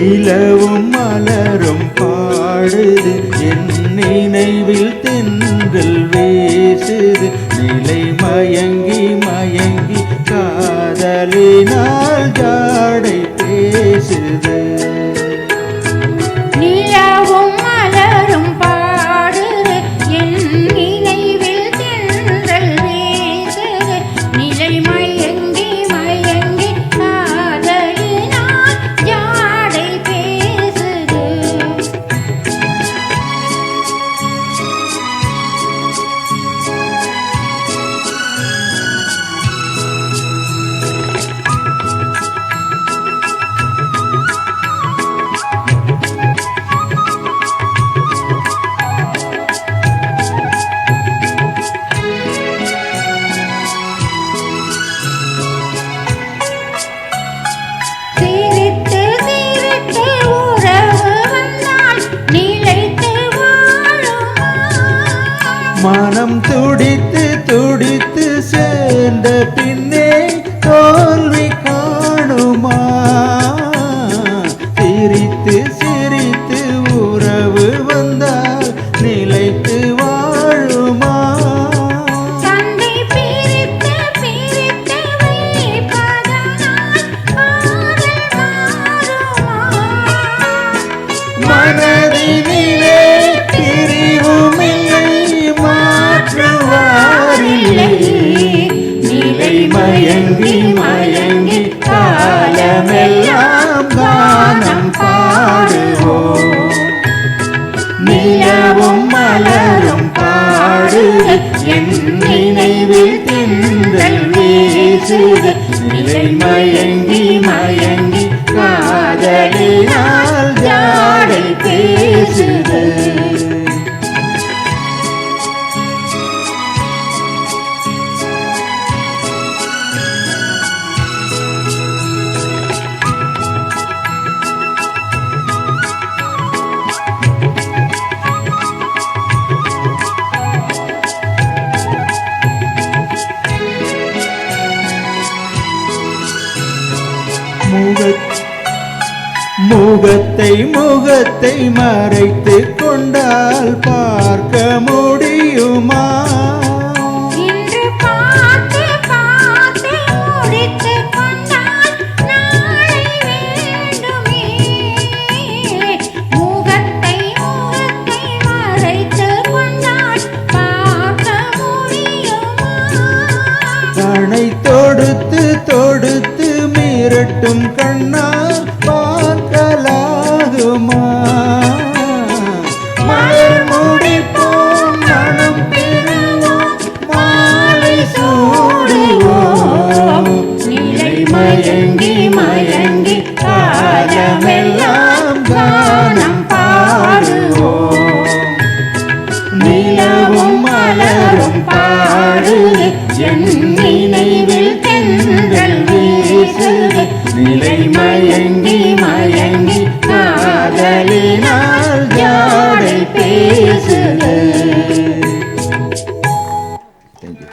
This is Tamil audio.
நிலவும் மலரும் பாடுது என் நினைவில் தென்றல் வீசுது நிலை மயங்கி மயங்கி காதலினால் ஜாடை பேசுது நிலவும் மலரும் பாடுது என் நினைவில் தென்றல் வீசுது நிலை மயங்கி மயங்கி காதலினால் ஜாடை பேசுது மனம் துடித்து துடித்து சேர்ந்த பின்னே தோல்வி காணுமா சிரித்து சிரித்து உறவு வந்தால் நிலைத்து வாழுமா தன்னை பிரித்து பிரித்து வைப்பதனால் காதல் மாறுமா மனதினிலே பிரிவுமில்லை மாற்றுவாரில்லை நிலை மயங்கி மயங்கி காலமெல்லாம் கானம் பாடுவோம் நிலவும் மலரும் பாடுது என் நினைவில் தென்றல் வீசுது நிலை மயங்கி மயங்கி காதலினால் ஜாடை பேசுது முகத்தை முகத்தை மறைத்து கொண்டால் பார்க்க முடியுமா இன்று பார்த்து பார்த்து முடித்து கொண்டால் நாளை வேண்டுமே முகத்தை முகத்தை மறைத்து கொண்டால் பார்க்க முடியுமா கணை தொடுத்து தொடுத்து மிரட்டும் கண்ணால் பார்க்கலாகுமா மலர் முடிப்போம் மனம் பெறுவோம் மாலை சூடுவோம் நிலை மயங்கி மயங்கி காலமெல்லாம் கானம் பாடுவோம் நிலவும் மலரும் பாடுது என் நினைவில் தென்றல் வீசுது நிலை மயங்கி மயங்கி காதலினால் ஜாடை பேசுது. Thank you.